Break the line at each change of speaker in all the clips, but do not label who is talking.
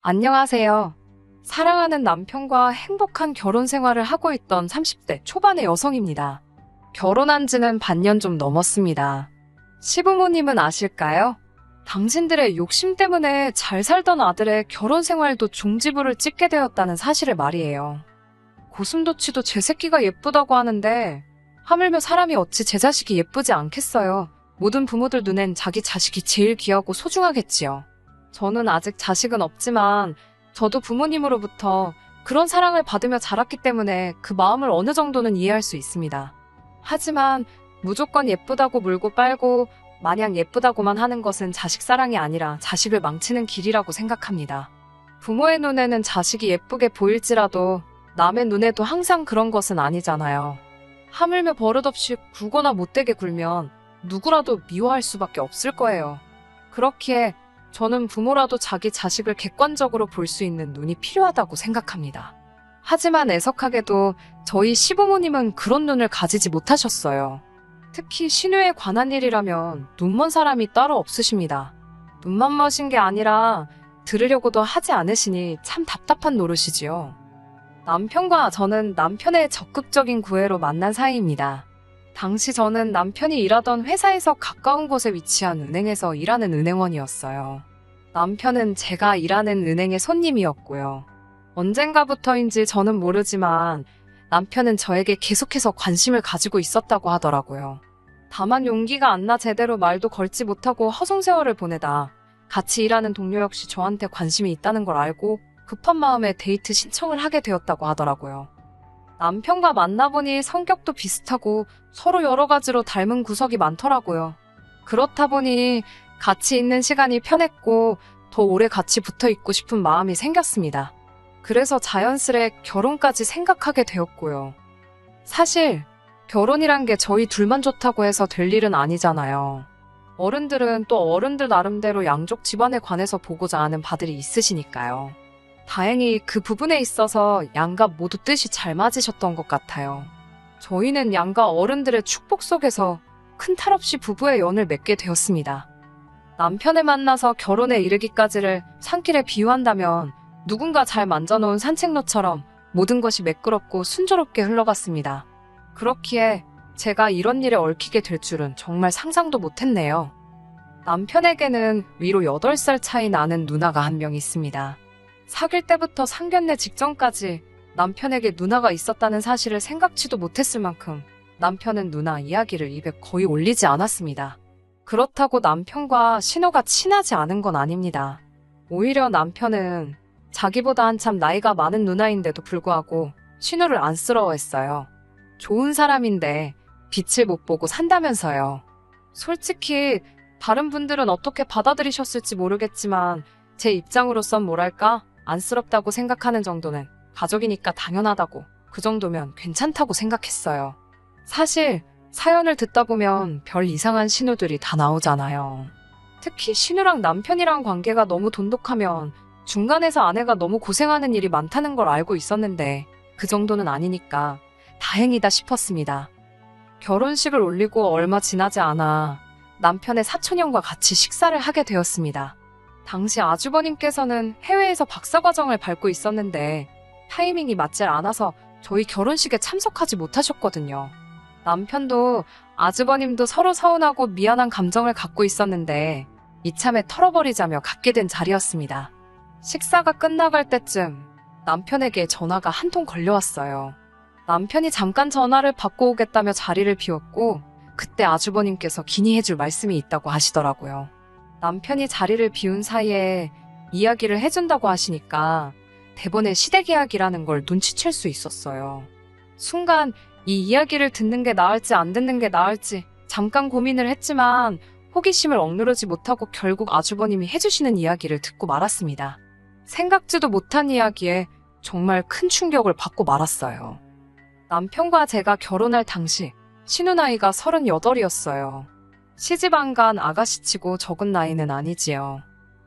안녕하세요. 사랑하는 남편과 행복한 결혼 생활을 하고 있던 30대 초반의 여성입니다. 결혼한 지는 반년 좀 넘었습니다. 시부모님은 아실까요? 당신들의 욕심 때문에 잘 살던 아들의 결혼 생활도 종지부를 찍게 되었다는 사실을 말이에요. 고슴도치도 제 새끼가 예쁘다고 하는데 하물며 사람이 어찌 제 자식이 예쁘지 않겠어요. 모든 부모들 눈엔 자기 자식이 제일 귀하고 소중하겠지요. 저는 아직 자식은 없지만 저도 부모님으로부터 그런 사랑을 받으며 자랐기 때문에 그 마음을 어느 정도는 이해할 수 있습니다. 하지만 무조건 예쁘다고 물고 빨고 마냥 예쁘다고만 하는 것은 자식 사랑이 아니라 자식을 망치는 길이라고 생각합니다. 부모의 눈에는 자식이 예쁘게 보일지라도 남의 눈에도 항상 그런 것은 아니잖아요. 하물며 버릇없이 굴거나 못되게 굴면 누구라도 미워할 수밖에 없을 거예요. 그렇기에 저는 부모라도 자기 자식을 객관적으로 볼 수 있는 눈이 필요하다고 생각합니다. 하지만 애석하게도 저희 시부모님은 그런 눈을 가지지 못하셨어요. 특히 신우에 관한 일이라면 눈먼 사람이 따로 없으십니다. 눈만 머신 게 아니라 들으려고도 하지 않으시니 참 답답한 노릇이지요. 남편과 저는 남편의 적극적인 구애로 만난 사이입니다. 당시 저는 남편이 일하던 회사에서 가까운 곳에 위치한 은행에서 일하는 은행원이었어요. 남편은 제가 일하는 은행의 손님이었고요. 언젠가부터인지 저는 모르지만 남편은 저에게 계속해서 관심을 가지고 있었다고 하더라고요. 다만 용기가 안 나 제대로 말도 걸지 못하고 허송세월을 보내다 같이 일하는 동료 역시 저한테 관심이 있다는 걸 알고 급한 마음에 데이트 신청을 하게 되었다고 하더라고요. 남편과 만나보니 성격도 비슷하고 서로 여러 가지로 닮은 구석이 많더라고요. 그렇다 보니 같이 있는 시간이 편했고 더 오래 같이 붙어 있고 싶은 마음이 생겼습니다. 그래서 자연스레 결혼까지 생각하게 되었고요. 사실 결혼이란 게 저희 둘만 좋다고 해서 될 일은 아니잖아요. 어른들은 또 어른들 나름대로 양쪽 집안에 관해서 보고자 하는 바들이 있으시니까요. 다행히 그 부분에 있어서 양가 모두 뜻이 잘 맞으셨던 것 같아요. 저희는 양가 어른들의 축복 속에서 큰 탈 없이 부부의 연을 맺게 되었습니다. 남편을 만나서 결혼에 이르기까지를 산길에 비유한다면 누군가 잘 만져놓은 산책로처럼 모든 것이 매끄럽고 순조롭게 흘러갔습니다. 그렇기에 제가 이런 일에 얽히게 될 줄은 정말 상상도 못했네요. 남편에게는 위로 8살 차이 나는 누나가 한 명 있습니다. 사귈 때부터 상견례 직전까지 남편에게 누나가 있었다는 사실을 생각지도 못했을 만큼 남편은 누나 이야기를 입에 거의 올리지 않았습니다. 그렇다고 남편과 신우가 친하지 않은 건 아닙니다. 오히려 남편은 자기보다 한참 나이가 많은 누나인데도 불구하고 신우를 안쓰러워했어요. 좋은 사람인데 빛을 못 보고 산다면서요. 솔직히 다른 분들은 어떻게 받아들이셨을지 모르겠지만 제 입장으로선 뭐랄까 안쓰럽다고 생각하는 정도는 가족이니까 당연하다고, 그 정도면 괜찮다고 생각했어요. 사실 사연을 듣다 보면 별 이상한 신우들이 다 나오잖아요. 특히 신우랑 남편이랑 관계가 너무 돈독하면 중간에서 아내가 너무 고생하는 일이 많다는 걸 알고 있었는데 그 정도는 아니니까 다행이다 싶었습니다. 결혼식을 올리고 얼마 지나지 않아 남편의 사촌형과 같이 식사를 하게 되었습니다. 당시 아주버님께서는 해외에서 박사과정을 밟고 있었는데 타이밍이 맞질 않아서 저희 결혼식에 참석하지 못하셨거든요. 남편도 아주버님도 서로 서운하고 미안한 감정을 갖고 있었는데 이참에 털어버리자며 갖게 된 자리였습니다. 식사가 끝나갈 때쯤 남편에게 전화가 한 통 걸려왔어요. 남편이 잠깐 전화를 받고 오겠다며 자리를 비웠고 그때 아주버님께서 기니해줄 말씀이 있다고 하시더라고요. 남편이 자리를 비운 사이에 이야기를 해준다고 하시니까 대본에 시댁 이야기라는 걸 눈치챌 수 있었어요. 순간 이 이야기를 듣는 게 나을지 안 듣는 게 나을지 잠깐 고민을 했지만 호기심을 억누르지 못하고 결국 아주버님이 해주시는 이야기를 듣고 말았습니다. 생각지도 못한 이야기에 정말 큰 충격을 받고 말았어요. 남편과 제가 결혼할 당시 신우 나이가 38이었어요. 시집 안 간 아가씨치고 적은 나이는 아니지요.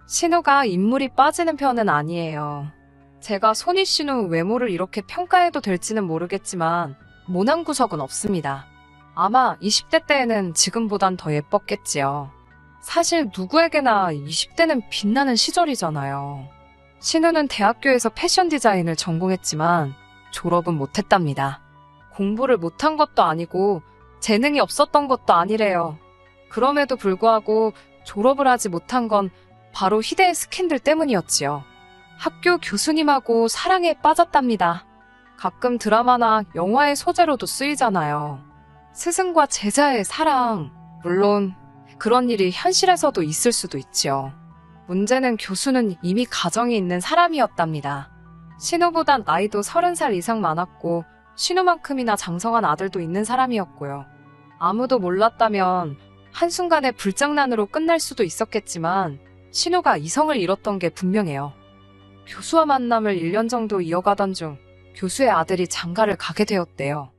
신우가 인물이 빠지는 편은 아니에요. 제가 손이 신우 외모를 이렇게 평가해도 될지는 모르겠지만 모난 구석은 없습니다. 아마 20대 때에는 지금보단 더 예뻤겠지요. 사실 누구에게나 20대는 빛나는 시절이잖아요. 신우는 대학교에서 패션 디자인을 전공했지만 졸업은 못했답니다. 공부를 못한 것도 아니고 재능이 없었던 것도 아니래요. 그럼에도 불구하고 졸업을 하지 못한 건 바로 희대의 스캔들 때문이었지요. 학교 교수님하고 사랑에 빠졌답니다. 가끔 드라마나 영화의 소재로도 쓰이잖아요. 스승과 제자의 사랑. 물론 그런 일이 현실에서도 있을 수도 있지요. 문제는 교수는 이미 가정이 있는 사람이었답니다. 신우보단 나이도 30살 이상 많았고 신우만큼이나 장성한 아들도 있는 사람이었고요. 아무도 몰랐다면 한순간에 불장난으로 끝날 수도 있었겠지만 신우가 이성을 잃었던 게 분명해요. 교수와 만남을 1년 정도 이어가던 중 교수의 아들이 장가를 가게 되었대요.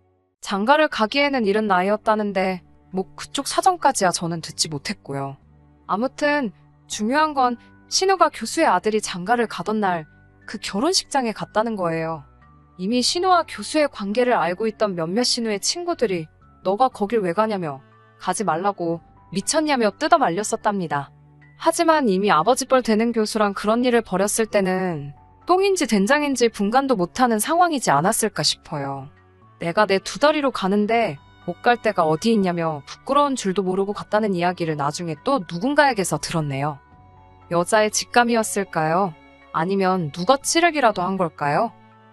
장가를 가기에는 이른 나이였다는데 뭐 그쪽 사정까지야 저는 듣지 못했고요. 아무튼 중요한 건 신우가 교수의 아들이 장가를 가던 날 그 결혼식장에 갔다는 거예요. 이미 신우와 교수의 관계를 알고 있던 몇몇 신우의 친구들이 너가 거길 왜 가냐며 가지 말라고 미쳤냐며 뜯어 말렸었답니다. 하지만 이미 아버지뻘 되는 교수랑 그런 일을 벌였을 때는 똥인지 된장인지 분간도 못하는 상황이지 않았을까 싶어요. 내가 내 두 다리로 가는데 못 갈 데가 어디 있냐며 부끄러운 줄도 모르고 갔다는 이야기를 나중에 또 누군가에게서 들었네요. 여자의 직감이었을까요? 아니면 누가 찌르기라도 한 걸까요?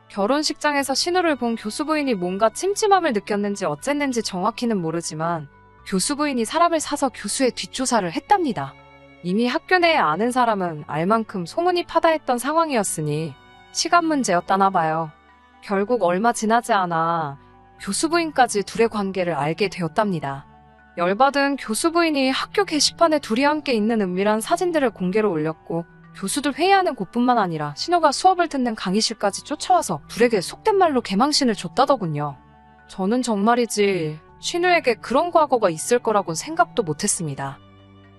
결혼식장에서 신우를 본 교수 부인이 뭔가 찜찜함을 느꼈는지 어쨌는지 정확히는 모르지만 교수 부인이 사람을 사서 교수의 뒷조사를 했답니다. 이미 학교 내에 아는 사람은 알 만큼 소문이 파다했던 상황이었으니 시간 문제였다나 봐요. 결국 얼마 지나지 않아 교수 부인까지 둘의 관계를 알게 되었답니다. 열받은 교수 부인이 학교 게시판에 둘이 함께 있는 은밀한 사진들을 공개로 올렸고 교수들 회의하는 곳뿐만 아니라 신우가 수업을 듣는 강의실까지 쫓아와서 둘에게 속된 말로 개망신을 줬다더군요. 저는 정말이지 신우에게 그런 과거가 있을 거라고는 생각도 못했습니다.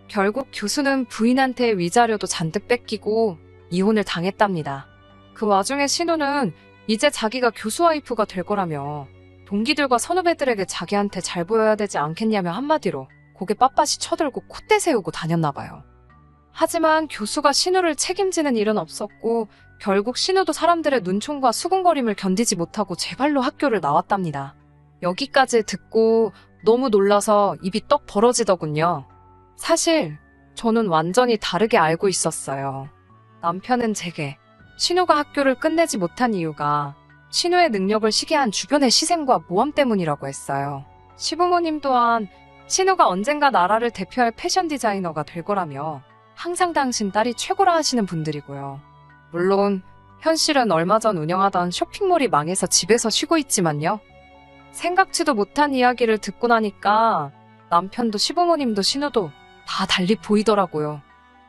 결국 교수는 부인한테 위자료도 잔뜩 뺏기고 이혼을 당했답니다. 그 와중에 신우는 이제 자기가 교수 와이프가 될 거라며 동기들과 선후배들에게 자기한테 잘 보여야 되지 않겠냐며 한마디로 고개 빳빳이 쳐들고 콧대 세우고 다녔나 봐요. 하지만 교수가 신우를 책임지는 일은 없었고 결국 신우도 사람들의 눈총과 수군거림을 견디지 못하고 제 발로 학교를 나왔답니다. 여기까지 듣고 너무 놀라서 입이 떡 벌어지더군요. 사실 저는 완전히 다르게 알고 있었어요. 남편은 제게 신우가 학교를 끝내지 못한 이유가 신우의 능력을 시기한 주변의 시샘과 모함 때문이라고 했어요. 시부모님 또한 신우가 언젠가 나라를 대표할 패션 디자이너가 될 거라며 항상 당신 딸이 최고라 하시는 분들이고요. 물론 현실은 얼마 전 운영하던 쇼핑몰이 망해서 집에서 쉬고 있지만요. 생각지도 못한 이야기를 듣고 나니까 남편도 시부모님도 신우도 다 달리 보이더라고요.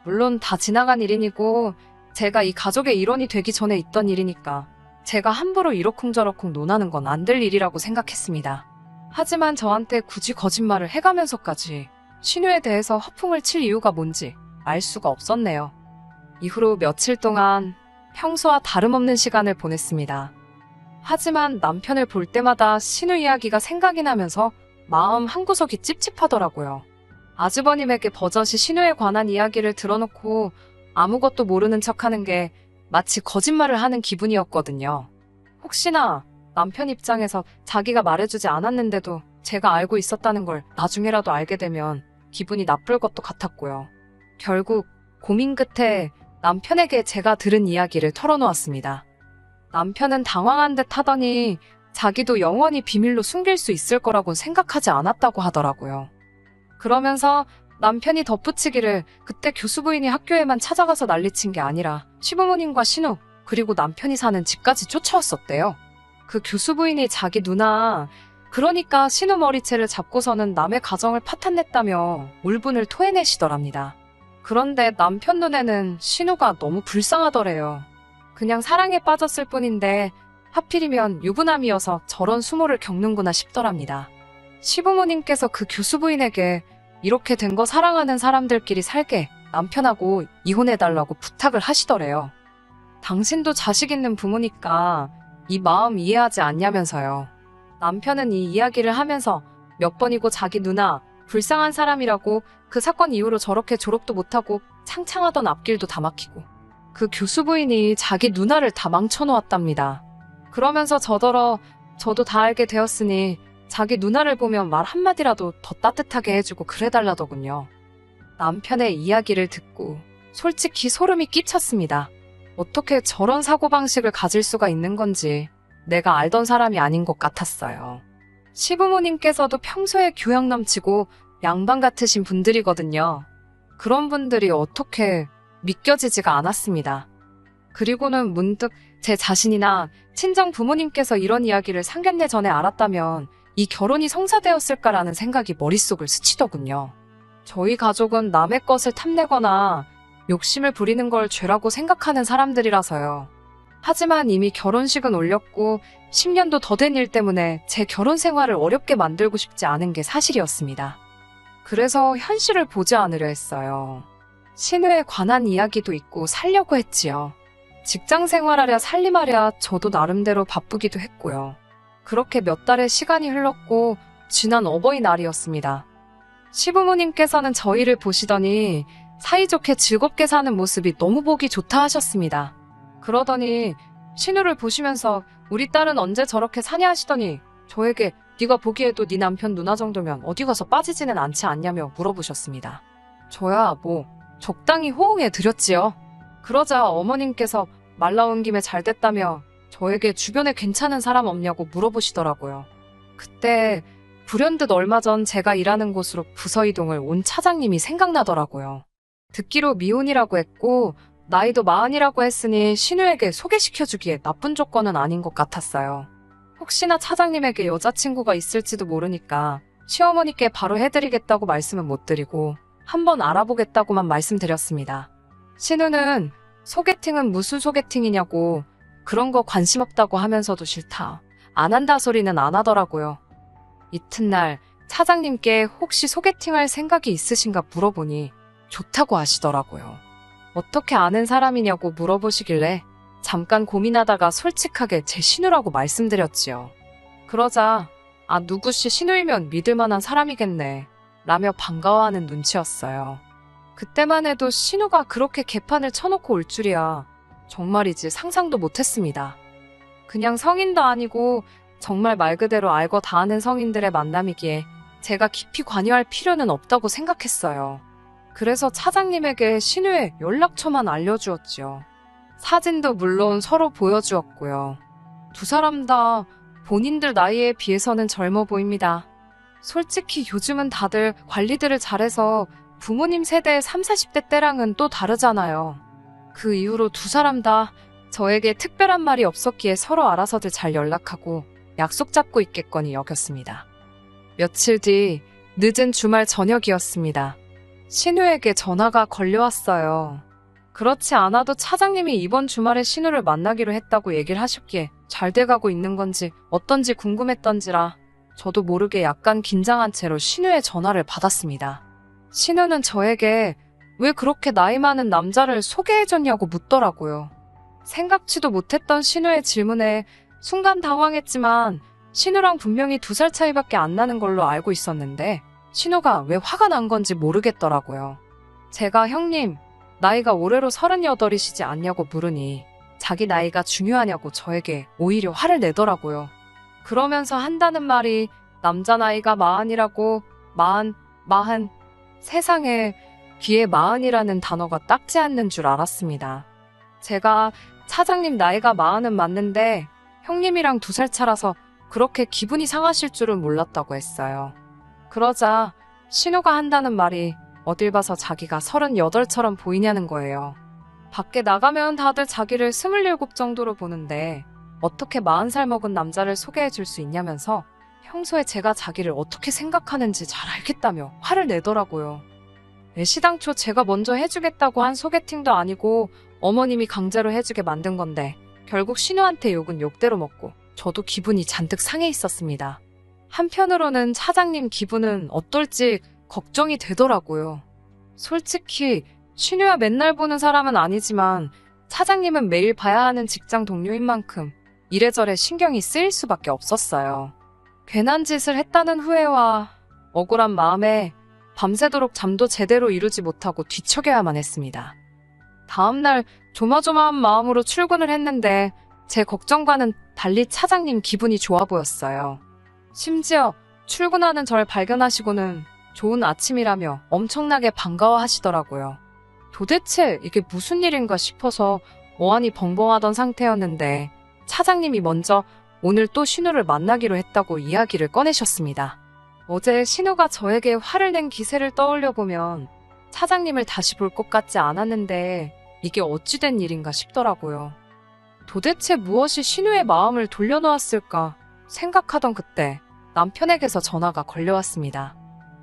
물론 다 지나간 일이고 제가 이 가족의 일원이 되기 전에 있던 일이니까 제가 함부로 이러쿵저러쿵 논하는 건 안 될 일이라고 생각했습니다. 하지만 저한테 굳이 거짓말을 해가면서까지 신우에 대해서 허풍을 칠 이유가 뭔지 알 수가 없었네요. 이후로 며칠 동안 평소와 다름없는 시간을 보냈습니다. 하지만 남편을 볼 때마다 신우 이야기가 생각이 나면서 마음 한구석이 찝찝하더라고요. 아주버님에게 버젓이 신우에 관한 이야기를 들어놓고 아무것도 모르는 척하는 게 마치 거짓말을 하는 기분이었거든요. 혹시나 남편 입장에서 자기가 말해주지 않았는데도 제가 알고 있었다는 걸 나중에라도 알게 되면 기분이 나쁠 것도 같았고요. 결국 고민 끝에 남편에게 제가 들은 이야기를 털어놓았습니다. 남편은 당황한 듯 하더니 자기도 영원히 비밀로 숨길 수 있을 거라고 생각하지 않았다고 하더라고요. 그러면서 남편이 덧붙이기를 그때 교수 부인이 학교에만 찾아가서 난리친 게 아니라 시부모님과 신우 그리고 남편이 사는 집까지 쫓아왔었대요. 그 교수 부인이 자기 누나 그러니까 신우 머리채를 잡고서는 남의 가정을 파탄냈다며 울분을 토해내시더랍니다. 그런데 남편 눈에는 신우가 너무 불쌍하더래요. 그냥 사랑에 빠졌을 뿐인데 하필이면 유부남이어서 저런 수모를 겪는구나 싶더랍니다. 시부모님께서 그 교수 부인에게 이렇게 된 거 사랑하는 사람들끼리 살게 남편하고 이혼해달라고 부탁을 하시더래요. 당신도 자식 있는 부모니까 이 마음 이해하지 않냐면서요. 남편은 이 이야기를 하면서 몇 번이고 자기 누나 불쌍한 사람이라고 그 사건 이후로 저렇게 졸업도 못하고 창창하던 앞길도 다 막히고 그 교수 부인이 자기 누나를 다 망쳐놓았답니다. 그러면서 저도 다 알게 되었으니 자기 누나를 보면 말 한마디라도 더 따뜻하게 해주고 그래달라더군요. 남편의 이야기를 듣고 솔직히 소름이 끼쳤습니다. 어떻게 저런 사고방식을 가질 수가 있는 건지 내가 알던 사람이 아닌 것 같았어요. 시부모님께서도 평소에 교양 넘치고 양반 같으신 분들이거든요. 그런 분들이 어떻게 믿겨지지가 않았습니다. 그리고는 문득 제 자신이나 친정 부모님께서 이런 이야기를 상견례 전에 알았다면 이 결혼이 성사되었을까라는 생각이 머릿속을 스치더군요. 저희 가족은 남의 것을 탐내거나 욕심을 부리는 걸 죄라고 생각하는 사람들이라서요. 하지만 이미 결혼식은 올렸고 10년도 더 된 일 때문에 제 결혼 생활을 어렵게 만들고 싶지 않은 게 사실이었습니다. 그래서 현실을 보지 않으려 했어요. 신우에 관한 이야기도 있고 살려고 했지요. 직장 생활하랴 살림하랴 저도 나름대로 바쁘기도 했고요. 그렇게 몇 달의 시간이 흘렀고 지난 어버이날이었습니다. 시부모님께서는 저희를 보시더니 사이좋게 즐겁게 사는 모습이 너무 보기 좋다 하셨습니다. 그러더니 신우를 보시면서 우리 딸은 언제 저렇게 사냐 하시더니 저에게 네가 보기에도 네 남편 누나 정도면 어디 가서 빠지지는 않지 않냐며 물어보셨습니다. 저야 적당히 호응해 드렸지요. 그러자 어머님께서 말 나온 김에 잘 됐다며 저에게 주변에 괜찮은 사람 없냐고 물어보시더라고요. 그때 불현듯 얼마 전 제가 일하는 곳으로 부서 이동을 온 차장님이 생각나더라고요. 듣기로 미혼이라고 했고 나이도 40이라고 했으니 신우에게 소개시켜주기에 나쁜 조건은 아닌 것 같았어요. 혹시나 차장님에게 여자친구가 있을지도 모르니까 시어머니께 바로 해드리겠다고 말씀은 못 드리고 한번 알아보겠다고만 말씀드렸습니다. 신우는 소개팅은 무슨 소개팅이냐고 그런 거 관심 없다고 하면서도 싫다, 안 한다 소리는 안 하더라고요. 이튿날 차장님께 혹시 소개팅할 생각이 있으신가 물어보니 좋다고 하시더라고요. 어떻게 아는 사람이냐고 물어보시길래 잠깐 고민하다가 솔직하게 제 신우라고 말씀드렸지요. 그러자 누구씨 신우이면 믿을 만한 사람이겠네 라며 반가워하는 눈치였어요. 그때만 해도 신우가 그렇게 개판을 쳐놓고 올 줄이야 정말이지 상상도 못했습니다. 그냥 성인도 아니고 정말 말 그대로 알고 다 아는 성인들의 만남이기에 제가 깊이 관여할 필요는 없다고 생각했어요. 그래서 차장님에게 신우의 연락처만 알려주었지요. 사진도 물론 서로 보여주었고요. 두 사람 다 본인들 나이에 비해서는 젊어 보입니다. 솔직히 요즘은 다들 관리들을 잘해서 부모님 세대의 30, 40대 때랑은 또 다르잖아요. 그 이후로 두 사람 다 저에게 특별한 말이 없었기에 서로 알아서들 잘 연락하고 약속 잡고 있겠거니 여겼습니다. 며칠 뒤 늦은 주말 저녁이었습니다. 신우에게 전화가 걸려왔어요. 그렇지 않아도 차장님이 이번 주말에 신우를 만나기로 했다고 얘기를 하셨기에 잘 돼가고 있는 건지 어떤지 궁금했던지라 저도 모르게 약간 긴장한 채로 신우의 전화를 받았습니다. 신우는 저에게 왜 그렇게 나이 많은 남자를 소개해줬냐고 묻더라고요. 생각지도 못했던 신우의 질문에 순간 당황했지만 신우랑 분명히 2살 차이밖에 안 나는 걸로 알고 있었는데 신우가 왜 화가 난 건지 모르겠더라고요. 제가 형님, 나이가 올해로 38이시지 않냐고 물으니 자기 나이가 중요하냐고 저에게 오히려 화를 내더라고요. 그러면서 한다는 말이 남자 나이가 40이라고 마흔 세상에 귀에 40이라는 단어가 닦지 않는 줄 알았습니다. 제가 차장님 나이가 40은 맞는데 형님이랑 2살 차라서 그렇게 기분이 상하실 줄은 몰랐다고 했어요. 그러자 신우가 한다는 말이 어딜 봐서 자기가 38처럼 보이냐는 거예요. 밖에 나가면 다들 자기를 27 정도로 보는데 어떻게 40살 먹은 남자를 소개해 줄 수 있냐면서 평소에 제가 자기를 어떻게 생각하는지 잘 알겠다며 화를 내더라고요. 애시당초 제가 먼저 해주겠다고 한 소개팅도 아니고 어머님이 강제로 해주게 만든 건데 결국 신우한테 욕은 욕대로 먹고 저도 기분이 잔뜩 상해 있었습니다. 한편으로는 차장님 기분은 어떨지 걱정이 되더라고요. 솔직히 신우야 맨날 보는 사람은 아니지만 차장님은 매일 봐야 하는 직장 동료인 만큼 이래저래 신경이 쓰일 수밖에 없었어요. 괜한 짓을 했다는 후회와 억울한 마음에 밤새도록 잠도 제대로 이루지 못하고 뒤척여야만 했습니다. 다음날 조마조마한 마음으로 출근을 했는데 제 걱정과는 달리 차장님 기분이 좋아 보였어요. 심지어 출근하는 절 발견하시고는 좋은 아침이라며 엄청나게 반가워하시더라고요. 도대체 이게 무슨 일인가 싶어서 어안이 벙벙하던 상태였는데 차장님이 먼저 오늘 또 신우를 만나기로 했다고 이야기를 꺼내셨습니다. 어제 신우가 저에게 화를 낸 기세를 떠올려 보면 차장님을 다시 볼 것 같지 않았는데 이게 어찌 된 일인가 싶더라고요. 도대체 무엇이 신우의 마음을 돌려놓았을까 생각하던 그때 남편에게서 전화가 걸려왔습니다.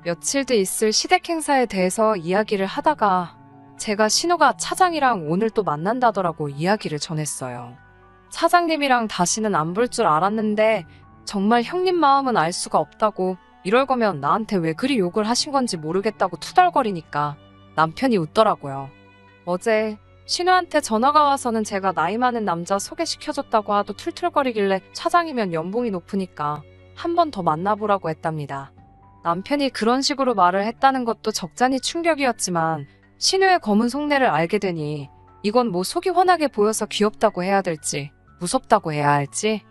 며칠 뒤 있을 시댁 행사에 대해서 이야기를 하다가 제가 신우가 차장이랑 오늘 또 만난다더라고 이야기를 전했어요. 차장님이랑 다시는 안 볼 줄 알았는데 정말 형님 마음은 알 수가 없다고 이럴 거면 나한테 왜 그리 욕을 하신 건지 모르겠다고 투덜거리니까 남편이 웃더라고요. 어제 신우한테 전화가 와서는 제가 나이 많은 남자 소개시켜줬다고 하도 툴툴거리길래 차장이면 연봉이 높으니까 한 번 더 만나보라고 했답니다. 남편이 그런 식으로 말을 했다는 것도 적잖이 충격이었지만 신우의 검은 속내를 알게 되니 이건 뭐 속이 훤하게 보여서 귀엽다고 해야 될지 무섭다고 해야 할지.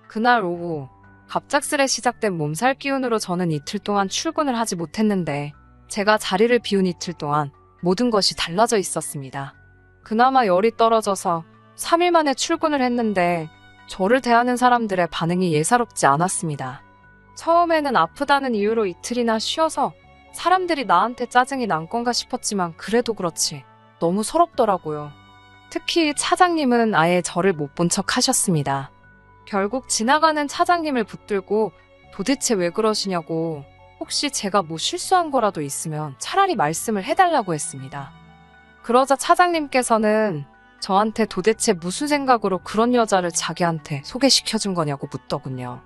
그날 오후 갑작스레 시작된 몸살 기운으로 저는 이틀 동안 출근을 하지 못했는데 제가 자리를 비운 이틀 동안 모든 것이 달라져 있었습니다. 그나마 열이 떨어져서 3일 만에 출근을 했는데 저를 대하는 사람들의 반응이 예사롭지 않았습니다. 처음에는 아프다는 이유로 이틀이나 쉬어서 사람들이 나한테 짜증이 난 건가 싶었지만 그래도 그렇지 너무 서럽더라고요. 특히 차장님은 아예 저를 못 본 척 하셨습니다. 결국 지나가는 차장님을 붙들고 도대체 왜 그러시냐고 혹시 제가 뭐 실수한 거라도 있으면 차라리 말씀을 해달라고 했습니다. 그러자 차장님께서는 저한테 도대체 무슨 생각으로 그런 여자를 자기한테 소개시켜준 거냐고 묻더군요.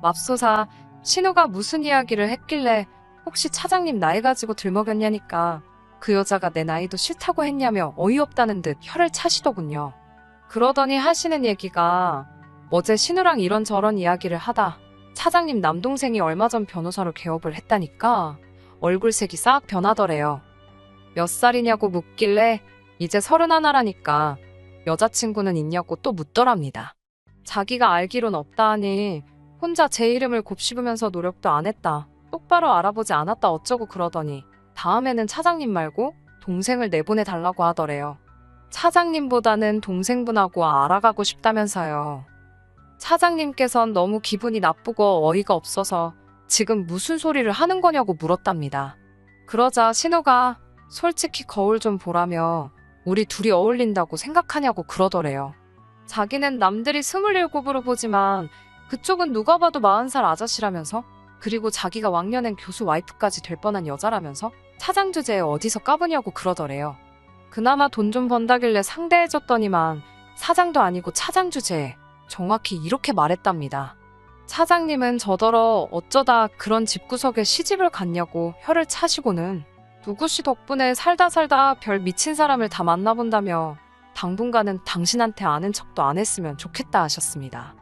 맙소사 신우가 무슨 이야기를 했길래 혹시 차장님 나이 가지고 들먹였냐니까 그 여자가 내 나이도 싫다고 했냐며 어이없다는 듯 혀를 차시더군요. 그러더니 하시는 얘기가 어제 신우랑 이런저런 이야기를 하다 차장님 남동생이 얼마 전 변호사로 개업을 했다니까 얼굴색이 싹 변하더래요. 몇 살이냐고 묻길래 이제 31라니까 여자친구는 있냐고 또 묻더랍니다. 자기가 알기론 없다 하니 혼자 제 이름을 곱씹으면서 노력도 안 했다. 똑바로 알아보지 않았다 어쩌고 그러더니 다음에는 차장님 말고 동생을 내보내달라고 하더래요. 차장님보다는 동생분하고 알아가고 싶다면서요. 차장님께선 너무 기분이 나쁘고 어이가 없어서 지금 무슨 소리를 하는 거냐고 물었답니다. 그러자 신우가 솔직히 거울 좀 보라며 우리 둘이 어울린다고 생각하냐고 그러더래요. 자기는 남들이 27으로 보지만 그쪽은 누가 봐도 40살 아저씨라면서 그리고 자기가 왕년엔 교수 와이프까지 될 뻔한 여자라면서 차장 주제에 어디서 까부냐고 그러더래요. 그나마 돈 좀 번다길래 상대해줬더니만 사장도 아니고 차장 주제에 정확히 이렇게 말했답니다. 차장님은 저더러 어쩌다 그런 집구석에 시집을 갔냐고 혀를 차시고는 누구씨 덕분에 살다 별 미친 사람을 다 만나본다며 당분간은 당신한테 아는 척도 안 했으면 좋겠다 하셨습니다.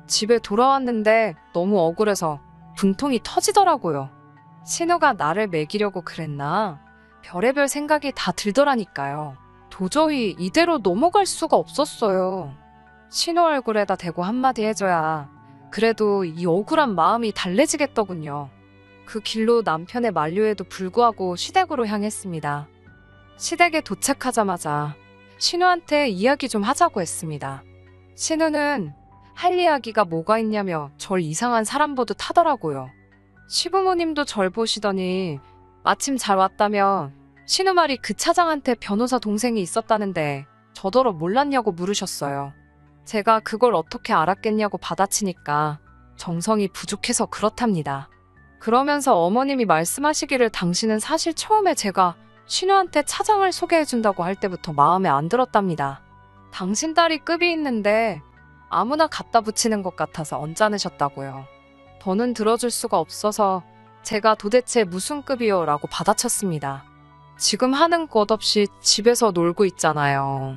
집에 돌아왔는데 너무 억울해서 분통이 터지더라고요. 신우가 나를 먹이려고 그랬나? 별의별 생각이 다 들더라니까요. 도저히 이대로 넘어갈 수가 없었어요. 신우 얼굴에다 대고 한마디 해줘야 그래도 이 억울한 마음이 달래지겠더군요. 그 길로 남편의 만류에도 불구하고 시댁으로 향했습니다. 시댁에 도착하자마자 신우한테 이야기 좀 하자고 했습니다. 신우는 할 이야기가 뭐가 있냐며 절 이상한 사람 보듯 하더라고요. 시부모님도 절 보시더니 마침 잘 왔다며 신우 말이 그 차장한테 변호사 동생이 있었다는데 저더러 몰랐냐고 물으셨어요. 제가 그걸 어떻게 알았겠냐고 받아치니까 정성이 부족해서 그렇답니다. 그러면서 어머님이 말씀하시기를 당신은 사실 처음에 제가 신우한테 차장을 소개해준다고 할 때부터 마음에 안 들었답니다. 당신 딸이 급이 있는데 아무나 갖다 붙이는 것 같아서 언짢으셨다고요. 더는 들어줄 수가 없어서 제가 도대체 무슨 급이요? 라고 받아쳤습니다. 지금 하는 것 없이 집에서 놀고 있잖아요.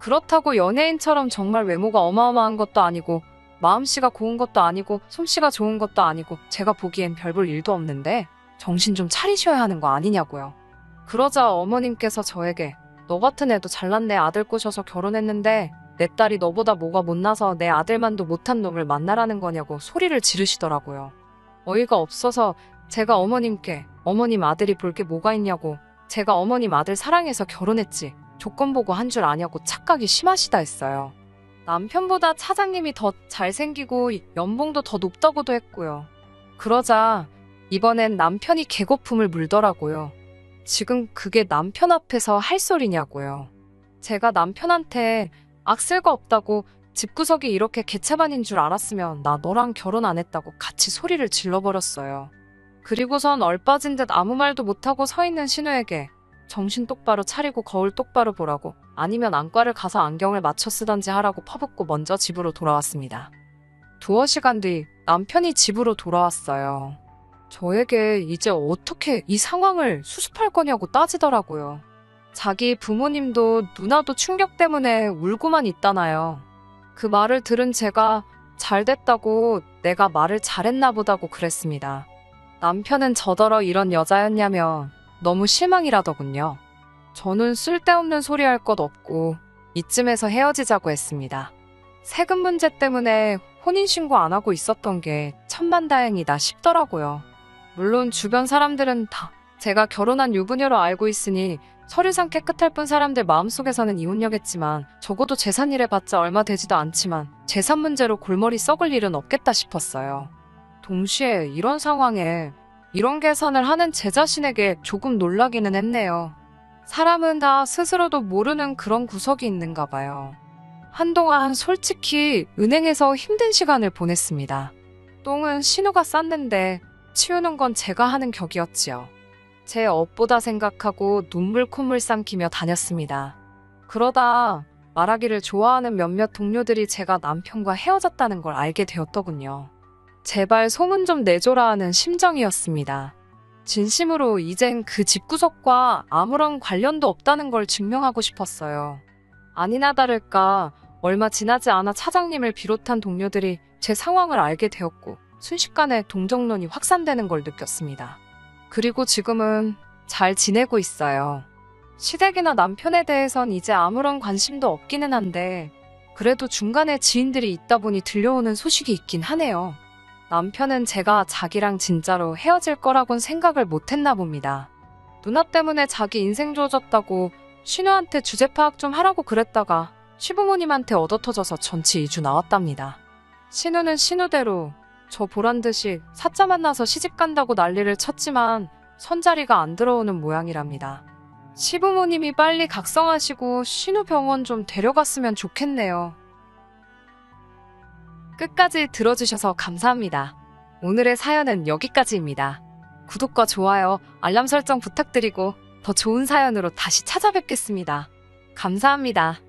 그렇다고 연예인처럼 정말 외모가 어마어마한 것도 아니고 마음씨가 고운 것도 아니고 솜씨가 좋은 것도 아니고 제가 보기엔 별 볼 일도 없는데 정신 좀 차리셔야 하는 거 아니냐고요. 그러자 어머님께서 저에게 너 같은 애도 잘난 내 아들 꼬셔서 결혼했는데 내 딸이 너보다 뭐가 못나서 내 아들만도 못한 놈을 만나라는 거냐고 소리를 지르시더라고요. 어이가 없어서 제가 어머님께 어머님 아들이 볼 게 뭐가 있냐고, 제가 어머님 아들 사랑해서 결혼했지 조건 보고 한 줄 아냐고 착각이 심하시다 했어요. 남편보다 차장님이 더 잘생기고 연봉도 더 높다고도 했고요. 그러자 이번엔 남편이 개거품을 물더라고요. 지금 그게 남편 앞에서 할 소리냐고요. 제가 남편한테 악쓸거 없다고, 집구석이 이렇게 개차반인 줄 알았으면 나 너랑 결혼 안 했다고 같이 소리를 질러버렸어요. 그리고선 얼빠진 듯 아무 말도 못하고 서 있는 신우에게 정신 똑바로 차리고 거울 똑바로 보라고, 아니면 안과를 가서 안경을 맞춰 쓰던지 하라고 퍼붓고 먼저 집으로 돌아왔습니다. 두어 시간 뒤 남편이 집으로 돌아왔어요. 저에게 이제 어떻게 이 상황을 수습할 거냐고 따지더라고요. 자기 부모님도 누나도 충격 때문에 울고만 있다나요. 그 말을 들은 제가 잘 됐다고, 내가 말을 잘했나 보다고 그랬습니다. 남편은 저더러 이런 여자였냐며 너무 실망이라더군요. 저는 쓸데없는 소리 할 것 없고 이쯤에서 헤어지자고 했습니다. 세금 문제 때문에 혼인신고 안 하고 있었던 게 천만다행이다 싶더라고요. 물론 주변 사람들은 다 제가 결혼한 유부녀로 알고 있으니 서류상 깨끗할 뿐 사람들 마음속에서는 이혼녀겠지만, 적어도 재산 일해봤자 얼마 되지도 않지만 재산 문제로 골머리 썩을 일은 없겠다 싶었어요. 동시에 이런 상황에 이런 계산을 하는 제 자신에게 조금 놀라기는 했네요. 사람은 다 스스로도 모르는 그런 구석이 있는가 봐요. 한동안 솔직히 은행에서 힘든 시간을 보냈습니다. 똥은 신우가 쌌는데 치우는 건 제가 하는 격이었지요. 제 업보다 생각하고 눈물 콧물 삼키며 다녔습니다. 그러다 말하기를 좋아하는 몇몇 동료들이 제가 남편과 헤어졌다는 걸 알게 되었더군요. 제발 소문 좀 내줘라 하는 심정이었습니다. 진심으로 이젠 그 집구석과 아무런 관련도 없다는 걸 증명하고 싶었어요. 아니나 다를까 얼마 지나지 않아 차장님을 비롯한 동료들이 제 상황을 알게 되었고 순식간에 동정론이 확산되는 걸 느꼈습니다. 그리고 지금은 잘 지내고 있어요. 시댁이나 남편에 대해선 이제 아무런 관심도 없기는 한데 그래도 중간에 지인들이 있다 보니 들려오는 소식이 있긴 하네요. 남편은 제가 자기랑 진짜로 헤어질 거라곤 생각을 못했나 봅니다. 누나 때문에 자기 인생 좋아졌다고 신우한테 주제 파악 좀 하라고 그랬다가 시부모님한테 얻어터져서 전치 2주 나왔답니다. 신우는 신우대로 저 보란듯이 사짜 만나서 시집간다고 난리를 쳤지만 선자리가 안 들어오는 모양이랍니다. 시부모님이 빨리 각성하시고 신우 병원 좀 데려갔으면 좋겠네요. 끝까지 들어주셔서 감사합니다. 오늘의 사연은 여기까지입니다. 구독과 좋아요, 알람 설정 부탁드리고 더 좋은 사연으로 다시 찾아뵙겠습니다. 감사합니다.